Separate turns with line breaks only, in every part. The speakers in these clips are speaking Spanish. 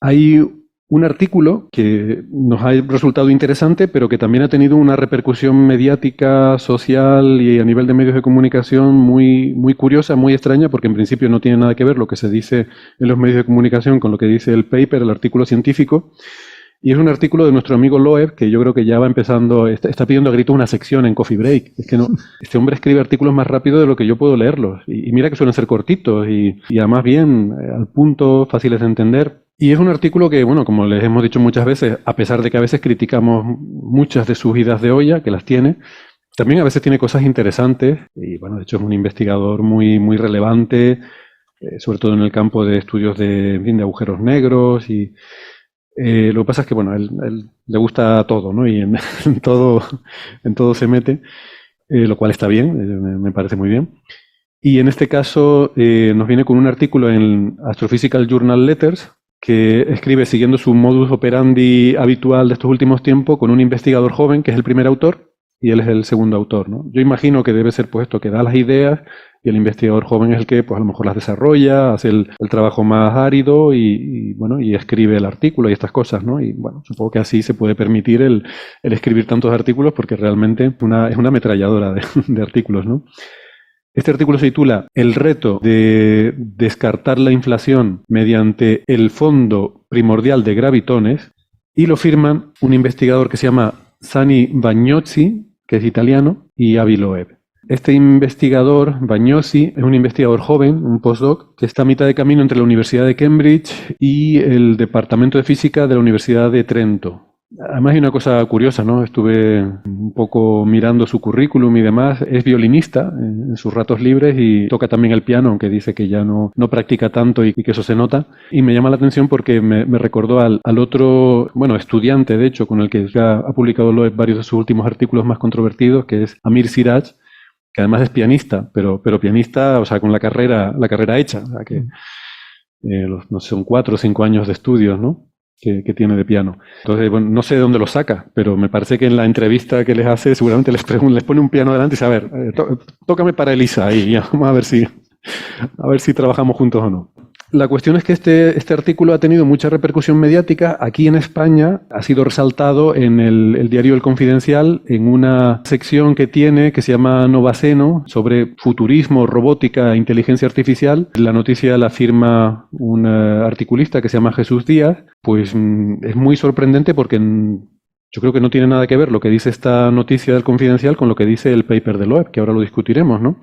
Hay un artículo que nos ha resultado interesante, pero que también ha tenido una repercusión mediática, social y a nivel de medios de comunicación muy, muy curiosa, muy extraña, porque en principio no tiene nada que ver lo que se dice en los medios de comunicación con lo que dice el paper, el artículo científico. Y es un artículo de nuestro amigo Loeb, que yo creo que ya va empezando, está pidiendo a gritos una sección en Coffee Break. Es que no, este hombre escribe artículos más rápido de lo que yo puedo leerlos. Y mira que suelen ser cortitos y además bien, al punto, fáciles de entender. Y es un artículo que, bueno, como les hemos dicho muchas veces, a pesar de que a veces criticamos muchas de sus idas de olla, que las tiene, también a veces tiene cosas interesantes. Y bueno, de hecho es un investigador muy, muy relevante, sobre todo en el campo de estudios de, en fin, de agujeros negros y lo que pasa es que, bueno, él le gusta todo, ¿no? Y en, en todo se mete, lo cual está bien, me parece muy bien. Y en este caso nos viene con un artículo en Astrophysical Journal Letters que escribe siguiendo su modus operandi habitual de estos últimos tiempos con un investigador joven que es el primer autor y él es el segundo autor, ¿no? Yo imagino que debe ser puesto que da las ideas y el investigador joven es el que, pues a lo mejor las desarrolla, hace el trabajo más árido bueno, y escribe el artículo y estas cosas, ¿no? Y bueno, supongo que así se puede permitir el escribir tantos artículos porque realmente es una ametralladora de artículos, ¿no? Este artículo se titula El reto de descartar la inflación mediante el fondo primordial de gravitones y lo firman un investigador que se llama Sani Bagnozzi, que es italiano, y Avi Loeb. Este investigador, Bagnozzi, es un investigador joven, un postdoc, que está a mitad de camino entre la Universidad de Cambridge y el Departamento de Física de la Universidad de Trento. Además hay una cosa curiosa, ¿no? Estuve un poco mirando su currículum y demás. Es violinista en sus ratos libres y toca también el piano, aunque dice que ya no practica tanto y que eso se nota. Y me llama la atención porque me recordó al otro, bueno, estudiante, de hecho, con el que ya ha publicado varios de sus últimos artículos más controvertidos, que es Amir Siraj, que además es pianista, pero pianista, o sea, con la carrera hecha. O sea, que no sé, son 4 o 5 años de estudios, ¿no? Que tiene de piano. Entonces, bueno, no sé de dónde lo saca, pero me parece que en la entrevista que les hace seguramente les pone un piano delante y dice, a ver, tócame para Elisa y ya, vamos a ver si trabajamos juntos o no. La cuestión es que este artículo ha tenido mucha repercusión mediática. Aquí en España ha sido resaltado en el diario El Confidencial, en una sección que tiene que se llama Novaceno, sobre futurismo, robótica e inteligencia artificial. La noticia la firma un articulista que se llama Jesús Díaz. Pues es muy sorprendente porque yo creo que no tiene nada que ver lo que dice esta noticia del Confidencial con lo que dice el paper de Loeb, que ahora lo discutiremos, ¿no?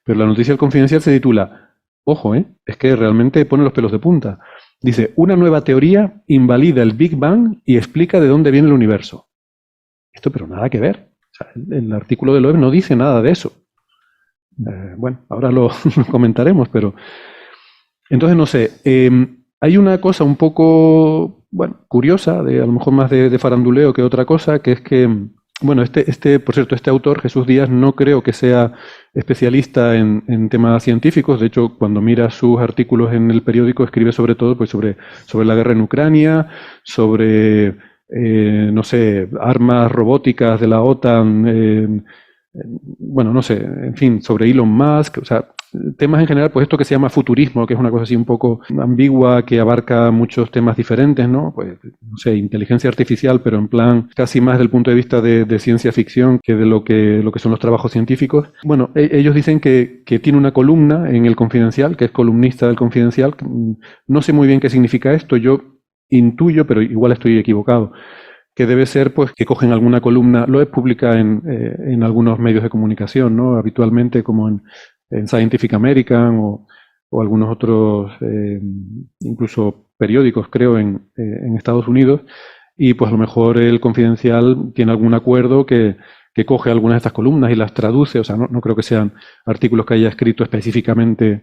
Pero la noticia del Confidencial se titula... Ojo, es que realmente pone los pelos de punta. Dice, una nueva teoría invalida el Big Bang y explica de dónde viene el universo. Esto, pero nada que ver. O sea, el artículo de Loeb no dice nada de eso. Bueno, ahora lo comentaremos, pero... Entonces, no sé, hay una cosa un poco, bueno, curiosa, a lo mejor más de faranduleo que otra cosa, que es que, bueno, por cierto, este autor, Jesús Díaz, no creo que sea especialista en temas científicos. De hecho, cuando mira sus artículos en el periódico, escribe sobre todo pues, sobre la guerra en Ucrania, sobre, no sé, armas robóticas de la OTAN, bueno, no sé, en fin, sobre Elon Musk, o sea, temas en general, pues esto que se llama futurismo, que es una cosa así un poco ambigua, que abarca muchos temas diferentes, ¿no? Pues, no sé, inteligencia artificial, pero en plan casi más del punto de vista de ciencia ficción que de lo que son los trabajos científicos. Bueno, ellos dicen que tiene una columna en El Confidencial, que es columnista del Confidencial. No sé muy bien qué significa esto, yo intuyo, pero igual estoy equivocado, que debe ser pues que cogen alguna columna, lo es publica en algunos medios de comunicación, ¿no? Habitualmente como en Scientific American o algunos otros, incluso periódicos, creo, en Estados Unidos, y pues a lo mejor el Confidencial tiene algún acuerdo que coge algunas de estas columnas y las traduce. O sea, no creo que sean artículos que haya escrito específicamente,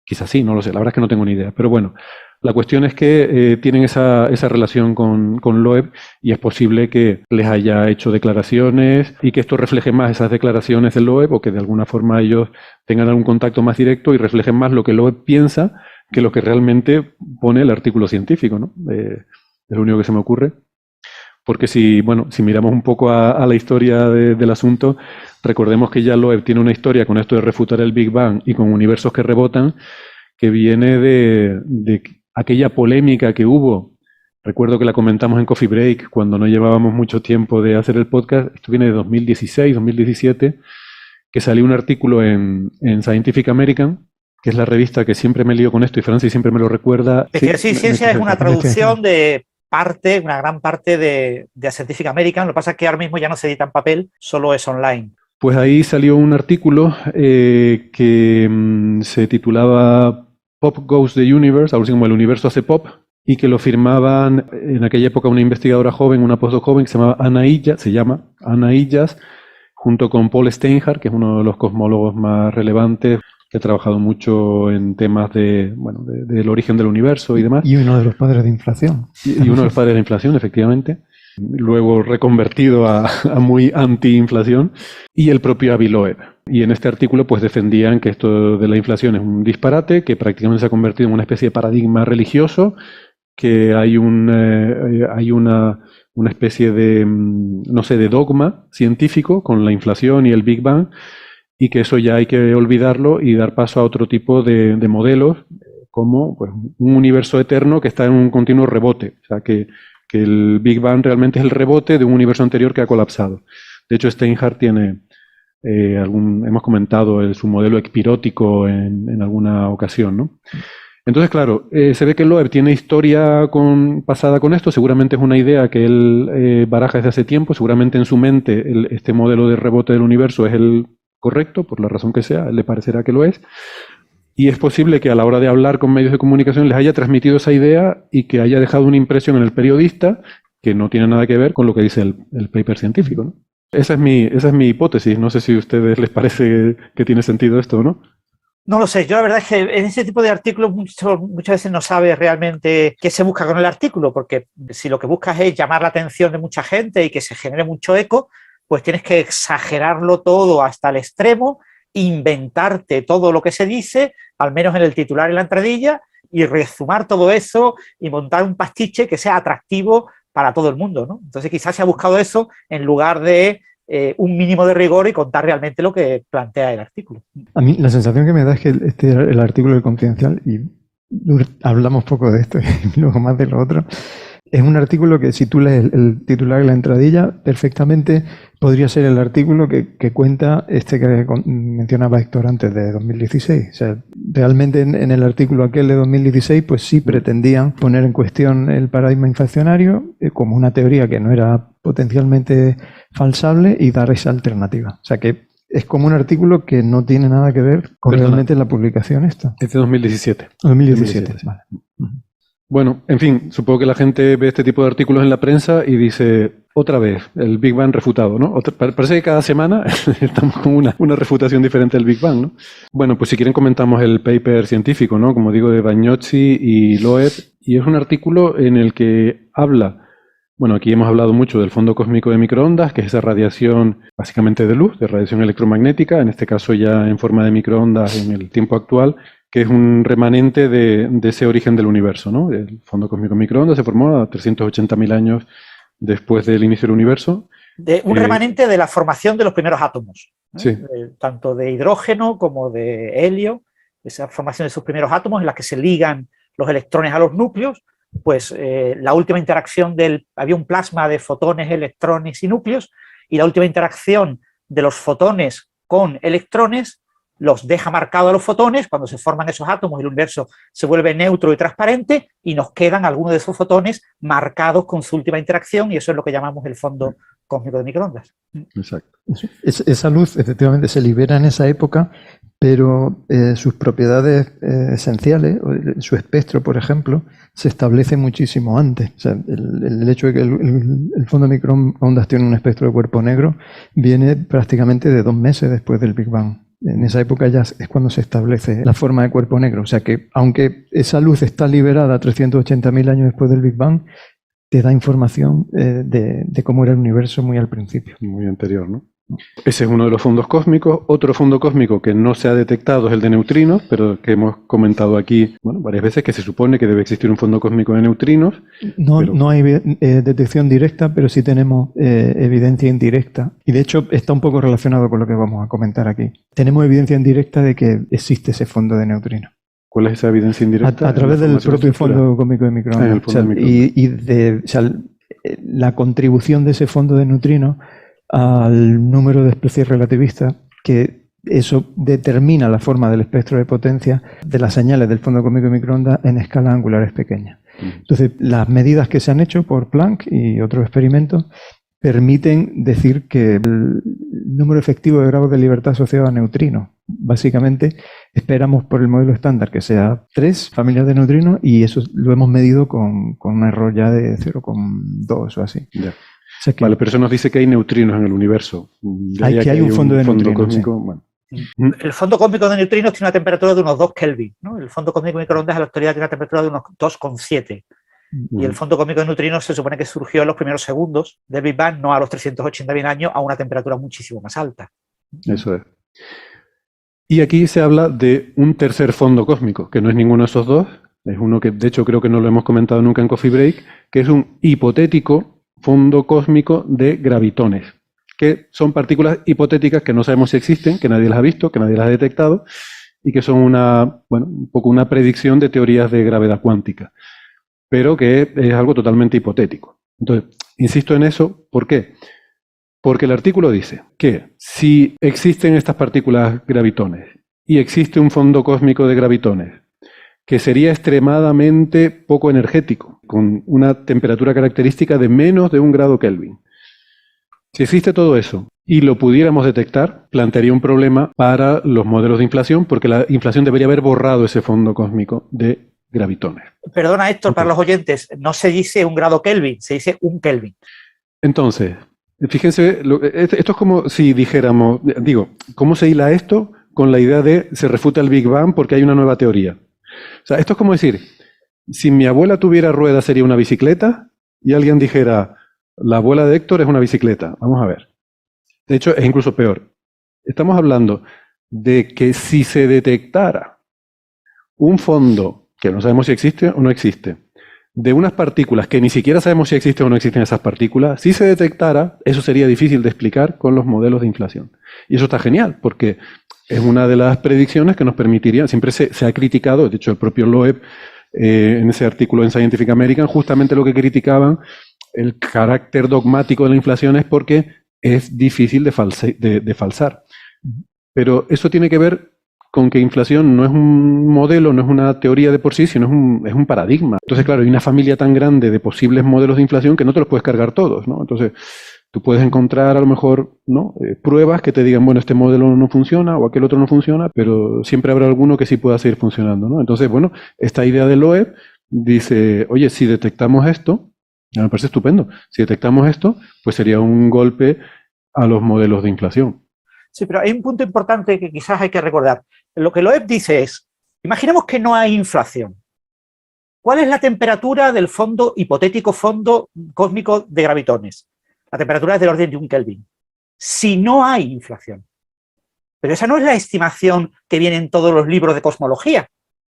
quizás sí, no lo sé, la verdad es que no tengo ni idea, pero bueno. La cuestión es que tienen esa relación con Loeb y es posible que les haya hecho declaraciones y que esto refleje más esas declaraciones de Loeb o que de alguna forma ellos tengan algún contacto más directo y reflejen más lo que Loeb piensa que lo que realmente pone el artículo científico, ¿no? Es lo único que se me ocurre. Porque si miramos un poco a la historia del asunto, recordemos que ya Loeb tiene una historia con esto de refutar el Big Bang y con universos que rebotan, que viene de aquella polémica que hubo Recuerdo que la comentamos en Coffee Break cuando no llevábamos mucho tiempo de hacer el podcast. Esto viene de 2016, 2017, que salió un artículo en Scientific American, que es la revista que siempre me lío con esto y Francis siempre me lo recuerda.
Ciencia es una traducción de una gran parte de Scientific American. Lo que pasa es que ahora mismo ya no se edita en papel, solo es online.
Pues ahí salió un artículo que se titulaba Pop Goes the Universe, algo así como el universo hace pop, y que lo firmaban en aquella época una investigadora joven, una postdoc joven que se llama Anna Illas, junto con Paul Steinhardt, que es uno de los cosmólogos más relevantes, que ha trabajado mucho en temas del origen del universo y demás.
Y uno de los padres de inflación.
Y uno de los padres de la inflación, efectivamente. Luego reconvertido a muy anti-inflación, y el propio Avi Loeb. Y en este artículo pues defendían que esto de la inflación es un disparate, que prácticamente se ha convertido en una especie de paradigma religioso, que hay una especie de, no sé, de dogma científico con la inflación y el Big Bang, y que eso ya hay que olvidarlo y dar paso a otro tipo de modelos, como pues, un universo eterno que está en un continuo rebote. O sea, que el Big Bang realmente es el rebote de un universo anterior que ha colapsado. De hecho, Steinhardt tiene, hemos comentado su modelo equipirótico en alguna ocasión, ¿no? Entonces, claro, se ve que Loeb tiene historia pasada con esto, seguramente es una idea que él baraja desde hace tiempo, seguramente en su mente este modelo de rebote del universo es el correcto, por la razón que sea, le parecerá que lo es. Y es posible que a la hora de hablar con medios de comunicación les haya transmitido esa idea y que haya dejado una impresión en el periodista que no tiene nada que ver con lo que dice el paper científico, ¿no? Esa es mi hipótesis. No sé si a ustedes les parece que tiene sentido esto o no.
No lo sé, yo la verdad es que en ese tipo de artículos muchas veces no sabes realmente qué se busca con el artículo, porque si lo que buscas es llamar la atención de mucha gente y que se genere mucho eco, pues tienes que exagerarlo todo hasta el extremo, inventarte todo lo que se dice, al menos en el titular y la entradilla, y rezumar todo eso y montar un pastiche que sea atractivo para todo el mundo, ¿no? Entonces quizás se ha buscado eso en lugar de un mínimo de rigor y contar realmente lo que plantea el artículo.
A mí la sensación que me da es que el artículo de Confidencial, y hablamos poco de esto y luego más de lo otro, es un artículo que si tú lees el titular y la entradilla, perfectamente podría ser el artículo que cuenta que mencionaba Héctor antes, de 2016. O sea, realmente en el artículo aquel de 2016, pues sí pretendían poner en cuestión el paradigma inflacionario como una teoría que no era potencialmente falsable y dar esa alternativa. O sea que es como un artículo que no tiene nada que ver con realmente la publicación esta.
Es de 2017.
2017, vale.
Bueno, en fin, supongo que la gente ve este tipo de artículos en la prensa y dice, otra vez, el Big Bang refutado, ¿no? Parece que cada semana estamos con una refutación diferente del Big Bang, ¿no? Bueno, pues si quieren comentamos el paper científico, ¿no? Como digo, de Bagnozzi y Loeb, y es un artículo en el que habla, bueno, aquí hemos hablado mucho del fondo cósmico de microondas, que es esa radiación básicamente de luz, de radiación electromagnética, en este caso ya en forma de microondas en el tiempo actual, que es un remanente de ese origen del universo, ¿no? El fondo cósmico de microondas se formó a 380.000 años después del inicio del universo.
Un remanente de la formación de los primeros átomos, ¿no?
Sí.
Tanto de hidrógeno como de helio, esa formación de sus primeros átomos en las que se ligan los electrones a los núcleos, pues la última interacción había un plasma de fotones, electrones y núcleos, y la última interacción de los fotones con electrones los deja marcados a los fotones. Cuando se forman esos átomos, el universo se vuelve neutro y transparente y nos quedan algunos de esos fotones marcados con su última interacción, y eso es lo que llamamos el fondo cósmico de microondas.
Exacto.
Esa luz efectivamente se libera en esa época, pero sus propiedades esenciales, su espectro, por ejemplo, se establece muchísimo antes. O sea, el hecho de que el fondo de microondas tiene un espectro de cuerpo negro viene prácticamente de 2 meses después del Big Bang. En esa época ya es cuando se establece la forma de cuerpo negro. O sea que, aunque esa luz está liberada 380.000 años después del Big Bang, te da información de cómo era el universo muy al principio.
Muy anterior, ¿no? Ese es uno de los fondos cósmicos. Otro fondo cósmico que no se ha detectado es el de neutrinos, pero que hemos comentado aquí varias veces, que se supone que debe existir un fondo cósmico de neutrinos.
No hay detección directa, pero sí tenemos evidencia indirecta. Y de hecho está un poco relacionado con lo que vamos a comentar aquí. Tenemos evidencia indirecta de que existe ese fondo de neutrinos.
¿Cuál es esa evidencia indirecta?
A través del propio fondo cósmico de microondas. O sea, la contribución de ese fondo de neutrinos al número de especies relativistas, que eso determina la forma del espectro de potencia de las señales del fondo cósmico de microondas en escalas angulares pequeñas. Entonces, las medidas que se han hecho por Planck y otros experimentos permiten decir que el número efectivo de grados de libertad asociado a neutrinos, básicamente esperamos por el modelo estándar que sea 3 familias de neutrinos, y eso lo hemos medido con un error ya de 0,2 o así.
Ya.
O sea que,
vale, pero eso nos dice que hay neutrinos en el universo.
Hay un fondo de neutrinos.
Cósmico,
sí.
bueno.
El fondo cósmico de neutrinos tiene una temperatura de unos 2 Kelvin, ¿no? El fondo cósmico de microondas en la actualidad tiene una temperatura de unos 2,7. Y el fondo cósmico de neutrinos se supone que surgió en los primeros segundos del Big Bang, no a los 380.000 años, a una temperatura muchísimo más alta.
Eso es. Y aquí se habla de un tercer fondo cósmico, que no es ninguno de esos dos. Es uno que, de hecho, creo que no lo hemos comentado nunca en Coffee Break, que es un hipotético fondo cósmico de gravitones, que son partículas hipotéticas que no sabemos si existen, que nadie las ha visto, que nadie las ha detectado, y que son un poco una predicción de teorías de gravedad cuántica, pero que es algo totalmente hipotético. Entonces, insisto en eso, ¿por qué? Porque el artículo dice que si existen estas partículas gravitones y existe un fondo cósmico de gravitones que sería extremadamente poco energético, con una temperatura característica de menos de 1 grado Kelvin. Si existe todo eso y lo pudiéramos detectar, plantearía un problema para los modelos de inflación, porque la inflación debería haber borrado ese fondo cósmico de gravitones.
Perdona, Héctor, para los oyentes, no se dice 1 grado Kelvin, se dice 1 Kelvin.
Entonces, fíjense, esto es como si dijéramos, ¿cómo se hila esto con la idea de se refuta el Big Bang porque hay una nueva teoría? O sea, esto es como decir, si mi abuela tuviera ruedas sería una bicicleta, y alguien dijera, la abuela de Héctor es una bicicleta. Vamos a ver. De hecho, es incluso peor. Estamos hablando de que si se detectara un fondo, que no sabemos si existe o no existe, de unas partículas que ni siquiera sabemos si existen o no existen esas partículas, si se detectara, eso sería difícil de explicar con los modelos de inflación. Y eso está genial, porque es una de las predicciones que nos permitiría, siempre se ha criticado, de hecho el propio Loeb, en ese artículo en Scientific American, justamente lo que criticaban, el carácter dogmático de la inflación es porque es difícil de falsar. Pero eso tiene que ver con que inflación no es un modelo, no es una teoría de por sí, sino es un paradigma. Entonces, claro, hay una familia tan grande de posibles modelos de inflación que no te los puedes cargar todos, ¿no? Entonces, tú puedes encontrar a lo mejor, ¿no?, pruebas que te digan, bueno, este modelo no funciona o aquel otro no funciona, pero siempre habrá alguno que sí pueda seguir funcionando, ¿no? Entonces, bueno, esta idea de Loeb dice, oye, si detectamos esto, ya me parece estupendo, si detectamos esto, pues sería un golpe a los modelos de inflación.
Sí, pero hay un punto importante que quizás hay que recordar. Lo que Loeb dice es, imaginemos que no hay inflación. ¿Cuál es la temperatura del hipotético fondo cósmico de gravitones? La temperatura es del orden de 1 Kelvin. Si no hay inflación. Pero esa no es la estimación que viene en todos los libros de cosmología.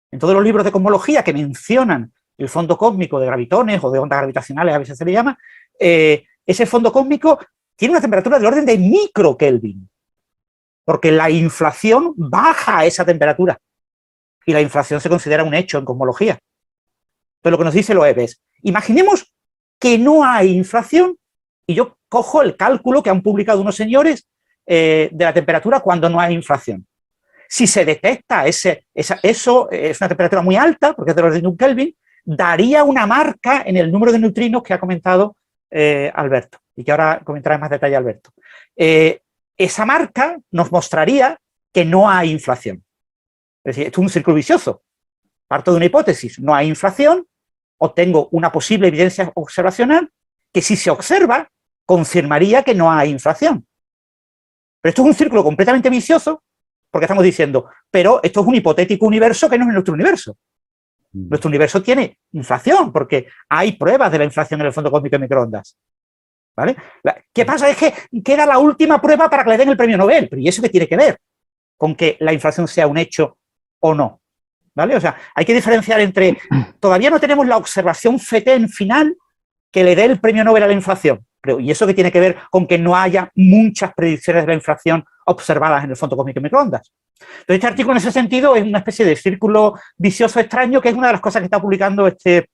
En todos los libros de cosmología que mencionan el fondo cósmico de gravitones o de ondas gravitacionales, a veces se le llama, ese fondo cósmico tiene una temperatura del orden de micro Kelvin. Porque la inflación baja a esa temperatura. Y la inflación se considera un hecho en cosmología. Entonces lo que nos dice Loeb es, imaginemos que no hay inflación y yo cojo el cálculo que han publicado unos señores de la temperatura cuando no hay inflación. Si se detecta eso es una temperatura muy alta, porque es del orden de 1 Kelvin, daría una marca en el número de neutrinos que ha comentado Alberto, y que ahora comentará en más detalle Alberto. Esa marca nos mostraría que no hay inflación. Es decir, esto es un círculo vicioso. Parto de una hipótesis, no hay inflación, obtengo una posible evidencia observacional que si se observa, confirmaría que no hay inflación. Pero esto es un círculo completamente vicioso porque estamos diciendo, pero esto es un hipotético universo que no es nuestro universo. Nuestro universo tiene inflación porque hay pruebas de la inflación en el fondo cósmico de microondas. ¿Vale? ¿Qué pasa? Es que queda la última prueba para que le den el premio Nobel. ¿Pero y eso qué tiene que ver con que la inflación sea un hecho o no? ¿Vale? O sea, hay que diferenciar entre... Todavía no tenemos la observación FETEN final que le dé el premio Nobel a la inflación. Pero, ¿y eso qué tiene que ver con que no haya muchas predicciones de la inflación observadas en el fondo cósmico de microondas. Entonces, este artículo en ese sentido es una especie de círculo vicioso extraño, que es una de las cosas que está publicando este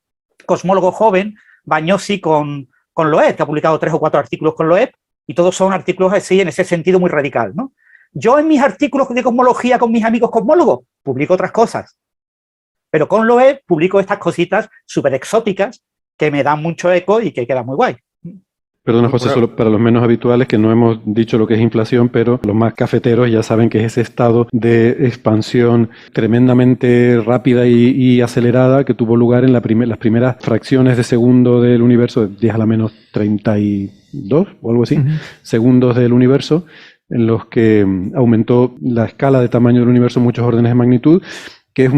cosmólogo joven, Bagnosi, con Loeb, que ha publicado 3 o 4 artículos con Loeb, y todos son artículos así en ese sentido muy radical, ¿no? Yo en mis artículos de cosmología con mis amigos cosmólogos publico otras cosas, pero con Loeb publico estas cositas súper exóticas que me dan mucho eco y que quedan muy guay.
Perdona, José, solo para los menos habituales, que no hemos dicho lo que es inflación, pero los más cafeteros ya saben que es ese estado de expansión tremendamente rápida y acelerada que tuvo lugar en las primeras fracciones de segundo del universo, 10 a la menos 32 o algo así, segundos del universo, en los que aumentó la escala de tamaño del universo muchos órdenes de magnitud, que es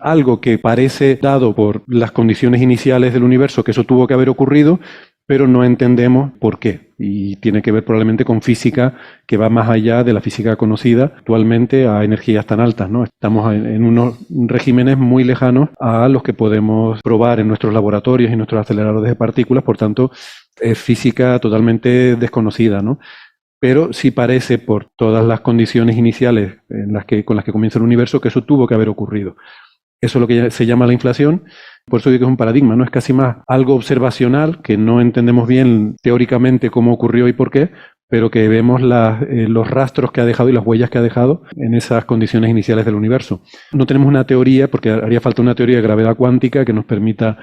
algo que parece dado por las condiciones iniciales del universo, que eso tuvo que haber ocurrido, pero no entendemos por qué. Y tiene que ver probablemente con física que va más allá de la física conocida actualmente a energías tan altas, ¿no? Estamos en unos regímenes muy lejanos a los que podemos probar en nuestros laboratorios y nuestros aceleradores de partículas, por tanto, es física totalmente desconocida, ¿no? Pero sí parece, por todas las condiciones iniciales con las que comienza el universo, que eso tuvo que haber ocurrido. Eso es lo que se llama la inflación. Por eso digo que es un paradigma, ¿no? Es casi más algo observacional, que no entendemos bien teóricamente cómo ocurrió y por qué, pero que vemos los rastros que ha dejado y las huellas que ha dejado en esas condiciones iniciales del universo. No tenemos una teoría, porque haría falta una teoría de gravedad cuántica que nos permita,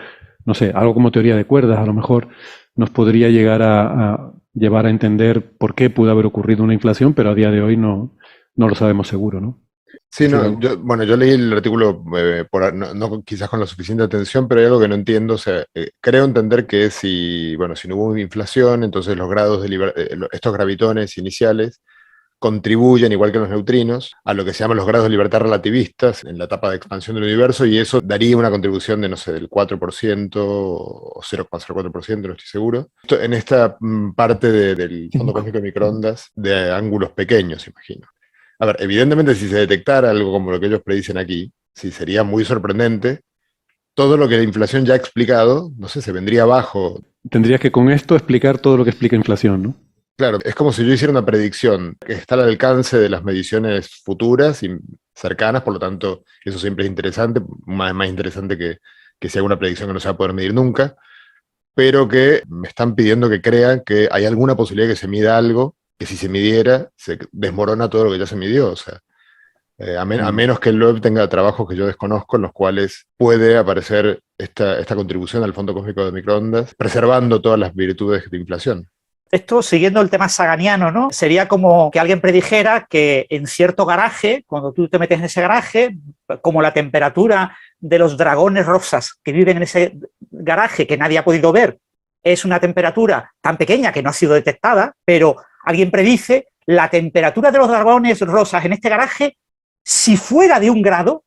no sé, algo como teoría de cuerdas, a lo mejor nos podría llegar a llevar a entender por qué pudo haber ocurrido una inflación, pero a día de hoy no lo sabemos seguro, ¿no?
Sí, no, yo leí el artículo no quizás con la suficiente atención, pero hay algo que no entiendo. O sea, creo entender que si no hubo inflación, entonces los grados estos gravitones iniciales contribuyen, igual que los neutrinos, a lo que se llaman los grados de libertad relativistas en la etapa de expansión del universo, y eso daría una contribución de, no sé, del 4% o 0,04%, no estoy seguro. En esta parte del fondo cósmico de microondas de ángulos pequeños, imagino. A ver, evidentemente si se detectara algo como lo que ellos predicen aquí, sí sería muy sorprendente. Todo lo que la inflación ya ha explicado, no sé, se vendría abajo.
Tendrías que con esto explicar todo lo que explica inflación, ¿no?
Claro, es como si yo hiciera una predicción que está al alcance de las mediciones futuras y cercanas, por lo tanto, eso siempre es interesante, más interesante que si haga una predicción que no se va a poder medir nunca, pero que me están pidiendo que crean que hay alguna posibilidad de que se mida algo, que si se midiera, se desmorona todo lo que ya se midió. O sea, a menos que el Loeb tenga trabajos que yo desconozco en los cuales puede aparecer esta contribución al fondo cósmico de microondas, preservando todas las virtudes de inflación.
Esto, siguiendo el tema saganiano, ¿no? Sería como que alguien predijera que en cierto garaje, cuando tú te metes en ese garaje, como la temperatura de los dragones rosas que viven en ese garaje que nadie ha podido ver, es una temperatura tan pequeña que no ha sido detectada, pero alguien predice la temperatura de los dragones rosas en este garaje, si fuera de 1 grado,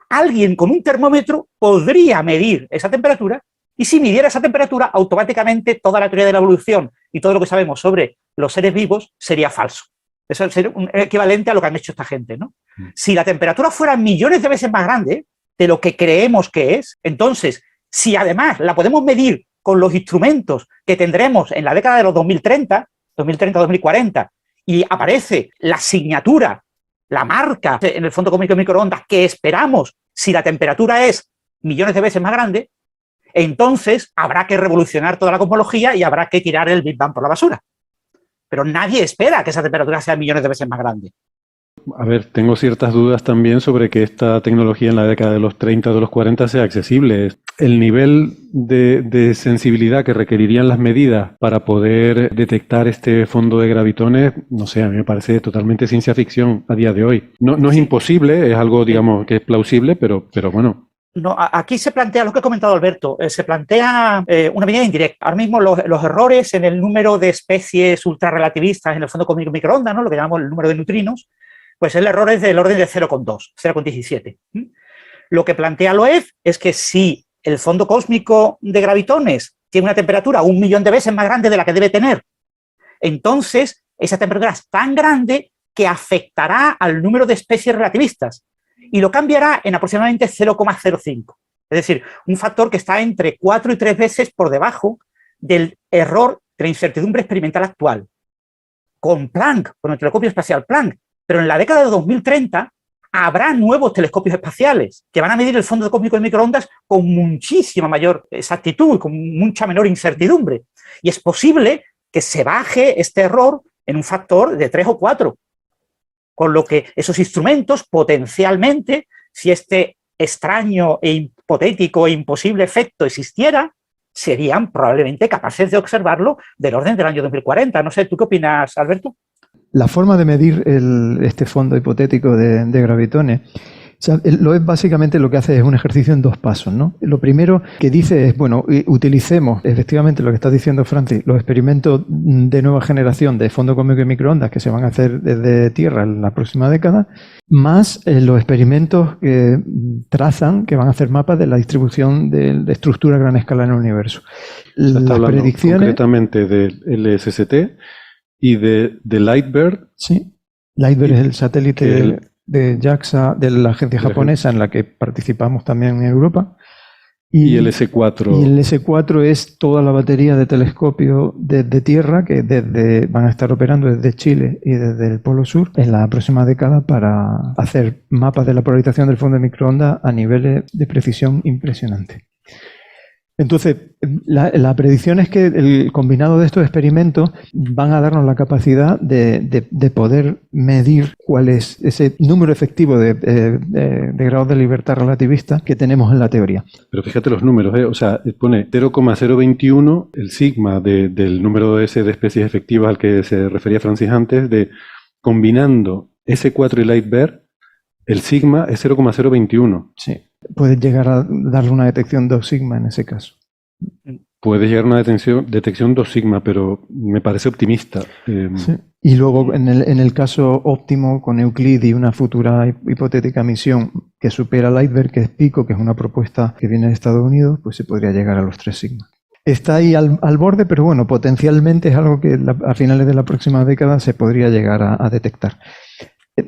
alguien con un termómetro podría medir esa temperatura, y si midiera esa temperatura, automáticamente toda la teoría de la evolución y todo lo que sabemos sobre los seres vivos sería falso. Eso sería un equivalente a lo que han hecho esta gente, ¿no? Si la temperatura fuera millones de veces más grande de lo que creemos que es, entonces, si además la podemos medir con los instrumentos que tendremos en la década de los 2030-2040, y aparece la asignatura, la marca en el fondo cósmico de microondas que esperamos si la temperatura es millones de veces más grande, entonces habrá que revolucionar toda la cosmología y habrá que tirar el Big Bang por la basura. Pero nadie espera que esa temperatura sea millones de veces más grande.
A ver, tengo ciertas dudas también sobre que esta tecnología en la década de los 30 o de los 40 sea accesible. El nivel de sensibilidad que requerirían las medidas para poder detectar este fondo de gravitones, no sé, a mí me parece totalmente ciencia ficción a día de hoy. No es imposible, es algo, digamos, que es plausible, pero bueno.
No, aquí se plantea lo que ha comentado Alberto, se plantea una medida indirecta. Ahora mismo los errores en el número de especies ultrarrelativistas en el fondo cósmico microondas, ¿no? Lo que llamamos el número de neutrinos, pues el error es del orden de 0,2, 0,17. Lo que plantea Loeb es que si el fondo cósmico de gravitones tiene una temperatura 1 millón de veces más grande de la que debe tener, entonces esa temperatura es tan grande que afectará al número de especies relativistas y lo cambiará en aproximadamente 0,05. Es decir, un factor que está entre 4 y 3 veces por debajo del error de la incertidumbre experimental actual. con Planck, con el telescopio espacial Planck, pero en la década de 2030 habrá nuevos telescopios espaciales que van a medir el fondo cósmico de microondas con muchísima mayor exactitud y con mucha menor incertidumbre. Y es posible que se baje este error en un factor de 3 o 4. Con lo que esos instrumentos potencialmente, si este extraño e hipotético e imposible efecto existiera, serían probablemente capaces de observarlo del orden del año 2040. No sé, ¿tú qué opinas, Alberto?
La forma de medir este fondo hipotético de gravitones, o sea, básicamente lo que hace es un ejercicio en 2 pasos, ¿no? Lo primero que dice es, bueno, utilicemos efectivamente lo que está diciendo Francis, los experimentos de nueva generación de fondo cósmico y microondas que se van a hacer desde Tierra en la próxima década, más los experimentos que trazan, que van a hacer mapas de la distribución de estructura a gran escala en el universo.
Las predicciones concretamente del LSST y de Lightbird.
Sí, Lightbird es el satélite de JAXA, de la agencia japonesa en la que participamos también en Europa.
Y el S4.
Y el S4 es toda la batería de telescopios desde Tierra que van a estar operando desde Chile y desde el Polo Sur en la próxima década para hacer mapas de la polarización del fondo de microondas a niveles de precisión impresionantes. Entonces, la predicción es que el combinado de estos experimentos van a darnos la capacidad de poder medir cuál es ese número efectivo de grados de libertad relativista que tenemos en la teoría.
Pero fíjate los números, o sea, pone 0,021 el sigma del número ese de especies efectivas al que se refería Francis antes, combinando S4 y Lightbird, el sigma es 0,021.
Sí. Puedes llegar a darle una detección 2 sigma en ese caso.
Puedes llegar a una detección 2 sigma, pero me parece optimista.
Sí. Y luego, en el caso óptimo, con Euclid y una futura hipotética misión que supera Lightbird, que es Pico, que es una propuesta que viene de Estados Unidos, pues se podría llegar a los 3 sigma. Está ahí al borde, pero bueno, potencialmente es algo que a finales de la próxima década se podría llegar a detectar.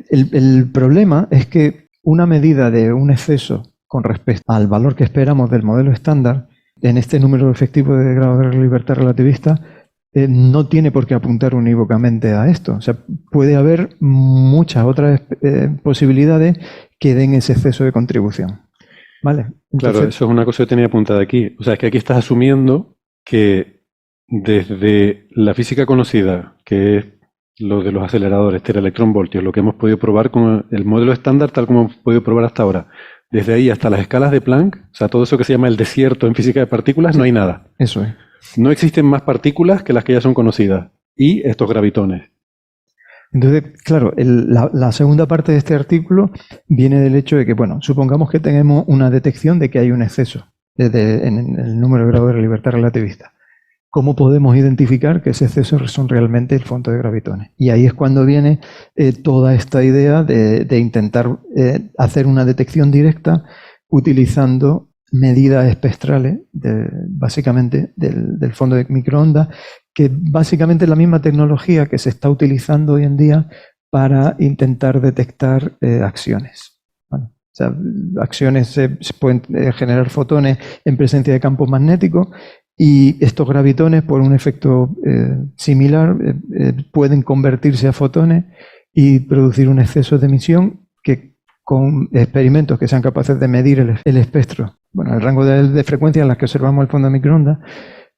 El problema es que una medida de un exceso con respecto al valor que esperamos del modelo estándar en este número efectivo de grado de libertad relativista no tiene por qué apuntar unívocamente a esto. O sea, puede haber muchas otras posibilidades que den ese exceso de contribución. ¿Vale? Entonces,
claro, eso es una cosa que tenía apuntada aquí. O sea, es que aquí estás asumiendo que desde la física conocida, que es lo de los aceleradores, teraelectronvoltios, lo que hemos podido probar con el modelo estándar tal como hemos podido probar hasta ahora, desde ahí hasta las escalas de Planck, o sea, todo eso que se llama el desierto en física de partículas, no hay nada.
Eso es.
No existen más partículas que las que ya son conocidas. Y estos gravitones.
Entonces, claro, la segunda parte de este artículo viene del hecho de que, bueno, supongamos que tenemos una detección de que hay un exceso en el número de grados de libertad relativista. ¿Cómo podemos identificar que ese exceso son realmente el fondo de gravitones? Y ahí es cuando viene toda esta idea de intentar hacer una detección directa utilizando medidas espectrales, básicamente del fondo de microondas, que básicamente es la misma tecnología que se está utilizando hoy en día para intentar detectar acciones. ¿Vale? O sea, acciones se pueden generar fotones en presencia de campos magnéticos. Y estos gravitones, por un efecto similar, pueden convertirse a fotones y producir un exceso de emisión que con experimentos que sean capaces de medir el espectro, bueno, el rango de frecuencia en las que observamos el fondo de microondas,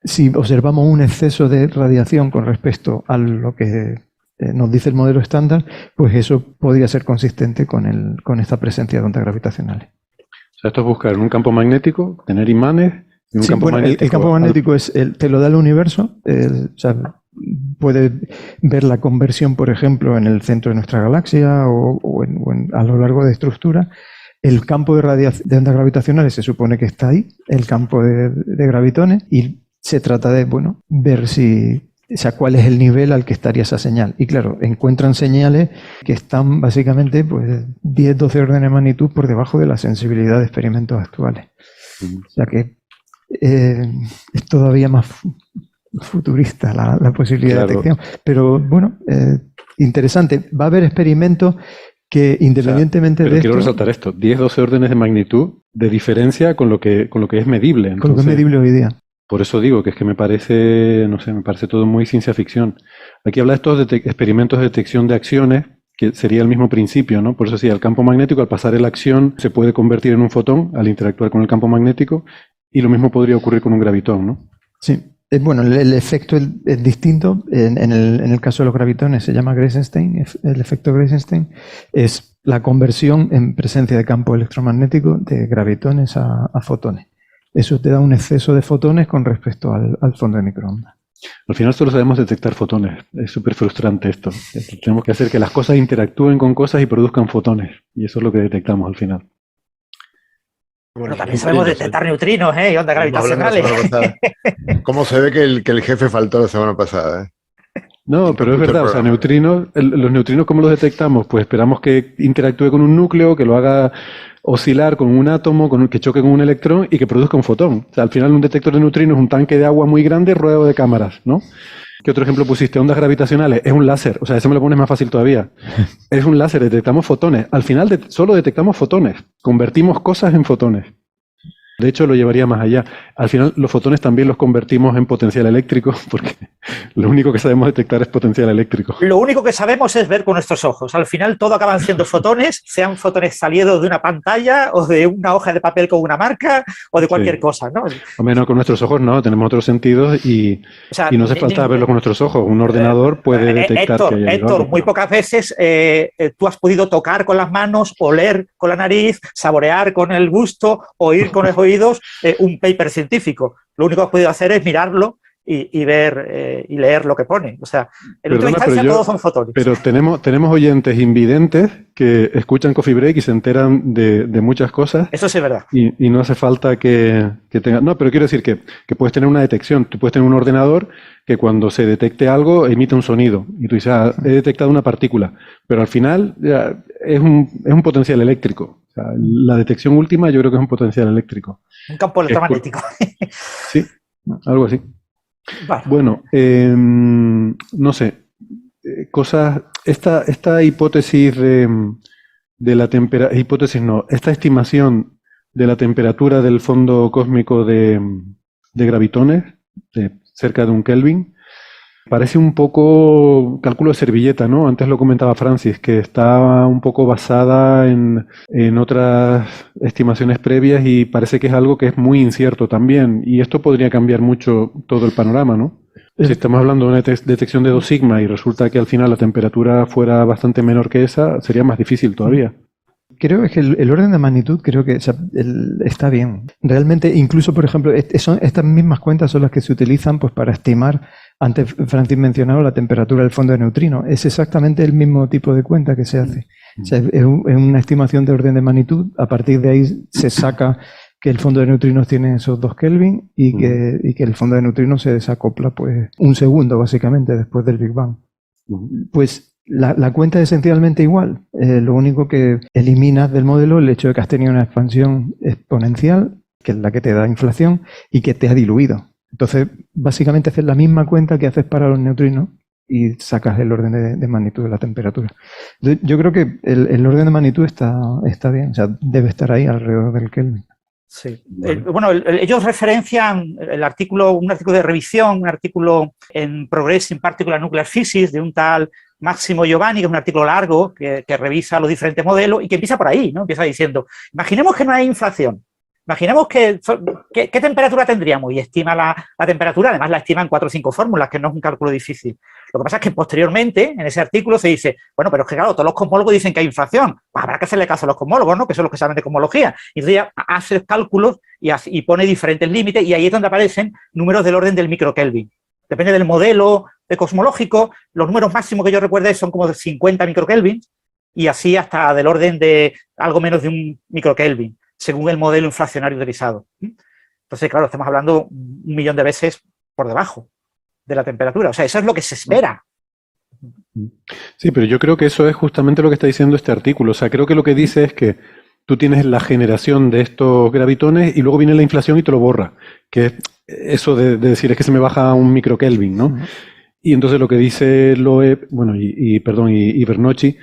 si observamos un exceso de radiación con respecto a lo que nos dice el modelo estándar, pues eso podría ser consistente con esta presencia de ondas gravitacionales.
O sea, esto es buscar un campo magnético, tener imanes.
Sí, bueno, el campo magnético te lo da el universo, o sea, puedes ver la conversión, por ejemplo, en el centro de nuestra galaxia o a lo largo de estructuras. El campo de ondas gravitacionales se supone que está ahí, el campo de gravitones, y se trata de, bueno, ver cuál es el nivel al que estaría esa señal. Y claro, encuentran señales que están básicamente pues 10-12 órdenes de magnitud por debajo de la sensibilidad de experimentos actuales. O sea que es todavía más futurista la posibilidad de detección. Pero bueno, interesante. Va a haber experimentos que independientemente de esto...
Quiero resaltar esto, 10-12 órdenes de magnitud de diferencia con lo que es medible. Entonces,
con lo que es medible hoy día.
Por eso digo que es que me parece, no sé, me parece todo muy ciencia ficción. Aquí habla de estos experimentos de detección de acciones, que sería el mismo principio, ¿no? Por eso sí, el campo magnético, al pasar la acción, se puede convertir en un fotón al interactuar con el campo magnético, y lo mismo podría ocurrir con un gravitón, ¿no?
Sí. Bueno, el efecto es distinto. En el caso de los gravitones se llama Gresenstein. El efecto Gresenstein es la conversión en presencia de campo electromagnético de gravitones a fotones. Eso te da un exceso de fotones con respecto al fondo de microondas.
Al final solo sabemos detectar fotones. Es súper frustrante esto. Tenemos que hacer que las cosas interactúen con cosas y produzcan fotones. Y eso es lo que detectamos al final.
Bueno, también sabemos detectar neutrinos, y ondas gravitacionales.
¿Cómo se ve que el jefe faltó la semana pasada?
No, pero es verdad, o sea, neutrinos, los neutrinos, ¿cómo los detectamos? Pues esperamos que interactúe con un núcleo, que lo haga oscilar con un átomo, que choque con un electrón y que produzca un fotón. O sea, al final un detector de neutrinos es un tanque de agua muy grande rodeado de cámaras, ¿no? ¿Qué otro ejemplo pusiste? Ondas gravitacionales. Es un láser. O sea, eso me lo pones más fácil todavía. Es un láser, detectamos fotones. Al final solo detectamos fotones. Convertimos cosas en fotones. De hecho, lo llevaría más allá. Al final, los fotones también los convertimos en potencial eléctrico, porque lo único que sabemos detectar es potencial eléctrico.
Lo único que sabemos es ver con nuestros ojos. Al final, todo acaban siendo fotones, sean fotones salidos de una pantalla o de una hoja de papel con una marca o de cualquier cosa, ¿no?
O menos con nuestros ojos, no. Tenemos otros sentidos y no hace falta verlo con nuestros ojos. Un ordenador puede detectar que hay algo.
Héctor, muy pocas veces tú has podido tocar con las manos, oler con la nariz, saborear con el gusto, oír con los oídos un paper científico. Lo único que has podido hacer es mirarlo y ver y leer lo que pone. O sea, en última instancia todos son fotones.
Pero tenemos oyentes invidentes que escuchan Coffee Break y se enteran de muchas cosas.
Eso sí es verdad.
Y no hace falta que tengan... No, pero quiero decir que puedes tener una detección. Tú puedes tener un ordenador que cuando se detecte algo emite un sonido. Y tú dices, he detectado una partícula. Pero al final es un potencial eléctrico. O sea, la detección última yo creo que es un potencial eléctrico.
Un campo electromagnético.
Sí, algo así. Bueno, no sé, cosas, esta hipótesis de la temperatura, esta estimación de la temperatura del fondo cósmico de gravitones, de cerca de 1 Kelvin, parece un poco cálculo de servilleta, ¿no? Antes lo comentaba Francis, que está un poco basada en otras estimaciones previas y parece que es algo que es muy incierto también. Y esto podría cambiar mucho todo el panorama, ¿no? Si estamos hablando de una detección de 2 sigma y resulta que al final la temperatura fuera bastante menor que esa, sería más difícil todavía.
Creo que el orden de magnitud creo que está bien. Realmente, incluso, por ejemplo, estas mismas cuentas son las que se utilizan pues, para estimar, antes Francis mencionaba la temperatura del fondo de neutrino. Es exactamente el mismo tipo de cuenta que se hace. O sea, es una estimación de orden de magnitud. A partir de ahí se saca que el fondo de neutrinos tiene esos 2 Kelvin y que el fondo de neutrinos se desacopla pues 1 segundo, básicamente, después del Big Bang. Pues la cuenta es esencialmente igual. Lo único que eliminas del modelo el hecho de que has tenido una expansión exponencial, que es la que te da inflación, y que te ha diluido. Entonces, básicamente haces la misma cuenta que haces para los neutrinos y sacas el orden de magnitud de la temperatura. Entonces, yo creo que el orden de magnitud está bien, o sea, debe estar ahí alrededor del Kelvin.
Sí. Bueno, ellos referencian un artículo de revisión, un artículo en Progressing Particular Nuclear Physics de un tal Máximo Giovanni, que es un artículo largo que revisa los diferentes modelos y que empieza por ahí, ¿no? Empieza diciendo, imaginemos que no hay inflación, imaginemos ¿qué temperatura tendríamos? Y estima la temperatura, además la estima en 4 o 5 fórmulas, que no es un cálculo difícil. Lo que pasa es que posteriormente, en ese artículo se dice, bueno, pero es que claro, todos los cosmólogos dicen que hay inflación, pues habrá que hacerle caso a los cosmólogos, ¿no? Que son los que saben de cosmología. Y entonces ya hace cálculos y pone diferentes límites y ahí es donde aparecen números del orden del microkelvin. Depende del modelo cosmológico, los números máximos que yo recuerdo son como de 50 microkelvin y así hasta del orden de algo menos de 1 microkelvin, según el modelo inflacionario utilizado. Entonces, claro, estamos hablando 1 millón de veces por debajo de la temperatura. O sea, eso es lo que se espera.
Sí, pero yo creo que eso es justamente lo que está diciendo este artículo. O sea, creo que lo que dice es que tú tienes la generación de estos gravitones y luego viene la inflación y te lo borra. Que es eso de decir es que se me baja a 1 microkelvin, ¿no? Y entonces lo que dice Loeb, bueno, y Bagnocchi,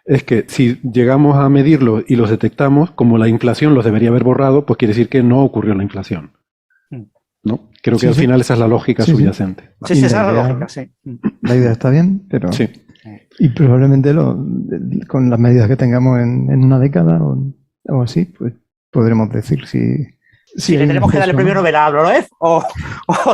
es que si llegamos a medirlos y los detectamos, como la inflación los debería haber borrado, pues quiere decir que no ocurrió la inflación. ¿no? Creo que
Sí,
al
sí.
final esa es la lógica
Sí, sí.
subyacente.
Sí, sí, esa es la
idea-
lógica, sí.
La idea está bien, pero...
Sí.
Y probablemente con las medidas que tengamos en una década o así, pues podremos decir
Si le
hay un
tenemos que darle
exceso,
premio
¿no?
Nobel a Loeb o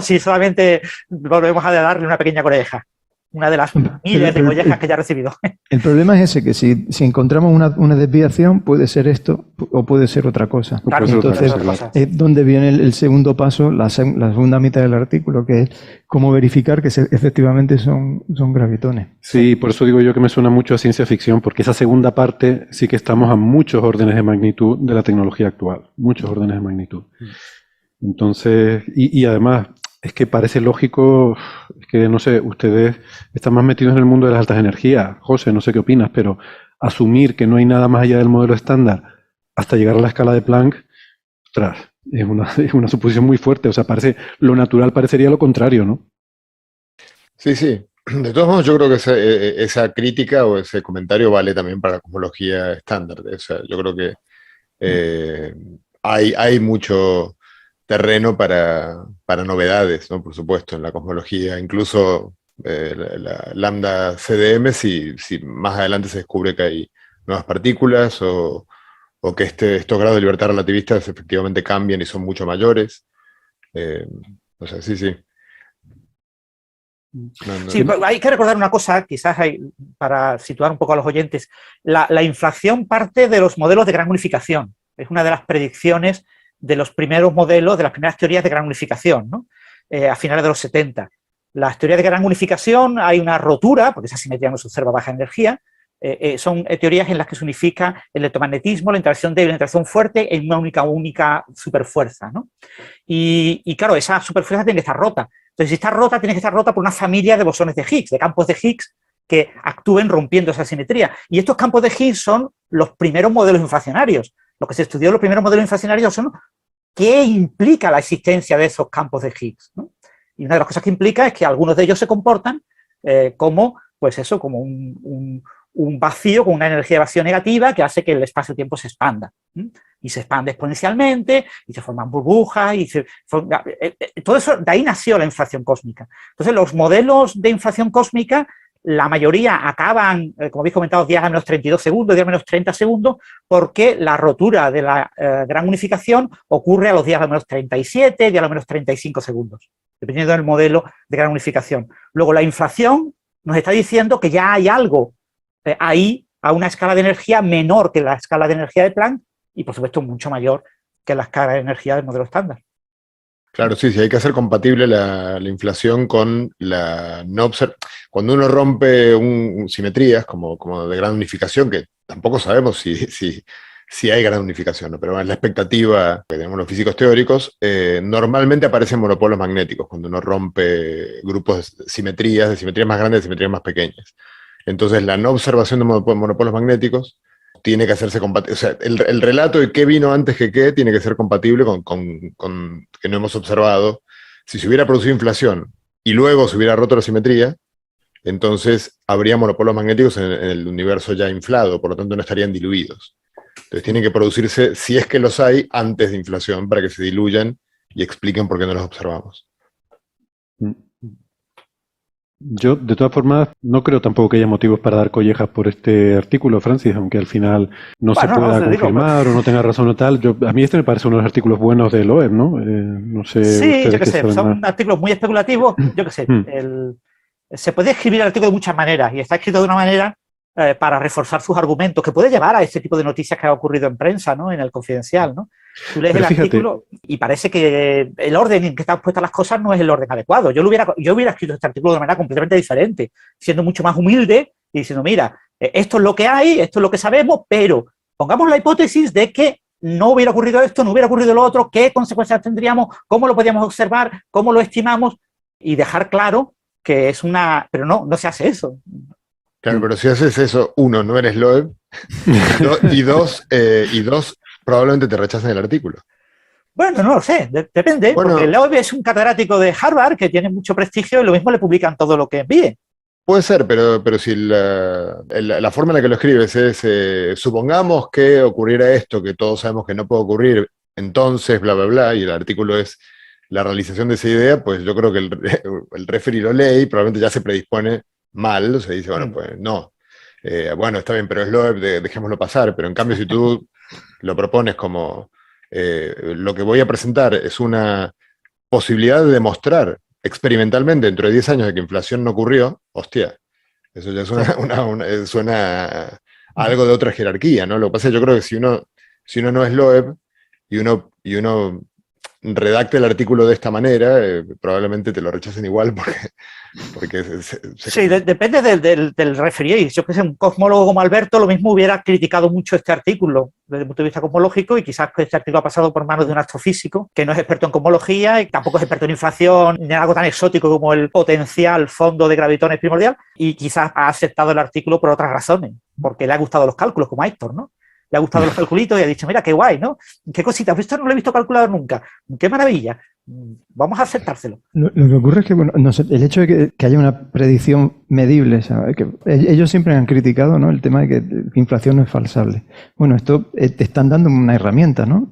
si solamente volvemos a darle una pequeña colleja. Una de las miles de collejas que ya ha recibido.
El problema es ese, que si encontramos una desviación, puede ser esto o puede ser otra cosa.
Claro,
Puede ser otra
Entonces,
cosa, claro.
es donde viene el segundo paso, la segunda mitad del artículo, que es cómo verificar que efectivamente son gravitones.
Sí, por eso digo yo que me suena mucho a ciencia ficción, porque esa segunda parte sí que estamos a muchos órdenes de magnitud de la tecnología actual, muchos órdenes de magnitud. Entonces, y además, es que parece lógico, es que no sé, ustedes están más metidos en el mundo de las altas energías. José, no sé qué opinas, pero asumir que no hay nada más allá del modelo estándar hasta llegar a la escala de Planck, ostras, es una suposición muy fuerte. O sea, lo natural parecería lo contrario, ¿no?
Sí, sí. De todos modos, yo creo que esa crítica o ese comentario vale también para la cosmología estándar. O sea, yo creo que hay mucho terreno para novedades, ¿no? Por supuesto, en la cosmología. Incluso la lambda CDM, si más adelante se descubre que hay nuevas partículas o que estos grados de libertad relativistas efectivamente cambian y son mucho mayores. O sea, sí, sí.
Sí, hay que recordar una cosa, quizás para situar un poco a los oyentes. La inflación parte de los modelos de gran unificación. Es una de las predicciones de los primeros modelos, de las primeras teorías de gran unificación, ¿no? A finales de los 70. Las teorías de gran unificación hay una rotura, porque esa simetría no se observa a baja energía. Son teorías en las que se unifica el electromagnetismo, la interacción débil y la interacción fuerte en una única superfuerza, ¿no? Y claro, esa superfuerza tiene que estar rota. Entonces, si está rota, tiene que estar rota por una familia de bosones de Higgs, de campos de Higgs que actúen rompiendo esa simetría. Y estos campos de Higgs son los primeros modelos inflacionarios. Lo que se estudió en los primeros modelos inflacionarios son qué implica la existencia de esos campos de Higgs, ¿no? Y una de las cosas que implica es que algunos de ellos se comportan como, pues eso, como un vacío con una energía de vacío negativa que hace que el espacio-tiempo se expanda. Y se expande exponencialmente, y se forman burbujas, todo eso, de ahí nació la inflación cósmica. Entonces, los modelos de inflación cósmica, la mayoría acaban, como habéis comentado, 10 a menos 32 segundos, 10 a menos 30 segundos, porque la rotura de la gran unificación ocurre a los 10 a menos 37, 10 a menos 35 segundos, dependiendo del modelo de gran unificación. Luego, la inflación nos está diciendo que ya hay algo ahí a una escala de energía menor que la escala de energía de Planck y, por supuesto, mucho mayor que la escala de energía del modelo estándar.
Claro, sí, hay que hacer compatible la inflación con la no observación. Cuando uno rompe simetrías como de gran unificación, que tampoco sabemos si hay gran unificación, ¿no? Pero en la expectativa que tenemos los físicos teóricos, normalmente aparecen monopolos magnéticos cuando uno rompe grupos de simetrías más grandes, de simetrías más pequeñas. Entonces, la no observación de monopolos magnéticos tiene que hacerse compatible. O sea, el relato de qué vino antes que qué tiene que ser compatible con que no hemos observado. Si se hubiera producido inflación y luego se hubiera roto la simetría, entonces habría monopolos magnéticos en el universo ya inflado, por lo tanto no estarían diluidos. Entonces tienen que producirse, si es que los hay, antes de inflación para que se diluyan y expliquen por qué no los observamos.
Yo, de todas formas, no creo tampoco que haya motivos para dar collejas por este artículo, Francis, aunque al final no se pueda confirmar o no tenga razón o tal. A mí este me parece uno de los artículos buenos de Loeb, ¿no? No sé.
Sí, yo qué sé, son artículos muy especulativos. Yo qué sé, se puede escribir el artículo de muchas maneras y está escrito de una manera para reforzar sus argumentos, que puede llevar a este tipo de noticias que ha ocurrido en prensa, ¿no? En el Confidencial, ¿no? Tú lees el artículo y parece que el orden en que están puestas las cosas no es el orden adecuado. Yo hubiera escrito este artículo de manera completamente diferente, siendo mucho más humilde y diciendo, mira, esto es lo que hay, esto es lo que sabemos, pero pongamos la hipótesis de que no hubiera ocurrido esto, no hubiera ocurrido lo otro, qué consecuencias tendríamos, cómo lo podíamos observar, cómo lo estimamos y dejar claro que es una... Pero no se hace eso.
Claro, pero si haces eso, uno, no eres Loeb, y dos, probablemente te rechacen el artículo.
Bueno, no lo sé, depende, porque Loeb es un catedrático de Harvard que tiene mucho prestigio y lo mismo le publican todo lo que envíe.
Puede ser, pero si la forma en la que lo escribes es, supongamos que ocurriera esto, que todos sabemos que no puede ocurrir, entonces, bla, bla, bla, y el artículo es la realización de esa idea, pues yo creo que el referee lo lee y probablemente ya se predispone mal, o sea, dice, bueno, pues no. Bueno, está bien, pero es Loeb, dejémoslo pasar. Pero en cambio, si tú lo propones como lo que voy a presentar es una posibilidad de demostrar experimentalmente dentro de 10 años de que inflación no ocurrió, hostia, eso ya suena a algo de otra jerarquía, ¿no? Lo que pasa es que yo creo que si uno no es Loeb y uno redacte el artículo de esta manera, probablemente te lo rechacen igual porque
sí, depende del referee. Yo que sé, un cosmólogo como Alberto lo mismo hubiera criticado mucho este artículo desde el punto de vista cosmológico, y quizás este artículo ha pasado por manos de un astrofísico que no es experto en cosmología y tampoco es experto en inflación ni en algo tan exótico como el potencial fondo de gravitones primordial, y quizás ha aceptado el artículo por otras razones, porque le ha gustado los cálculos, como a Héctor, ¿no? Le ha gustado los calculitos y ha dicho, mira, qué guay, ¿no? Qué cosita, esto no lo he visto calculado nunca, qué maravilla, vamos a aceptárselo.
Lo que ocurre es que, bueno, no sé, el hecho de que haya una predicción medible, ¿sabes? Que ellos siempre han criticado, ¿no?, el tema de que la inflación no es falsable. Bueno, esto te están dando una herramienta, ¿no?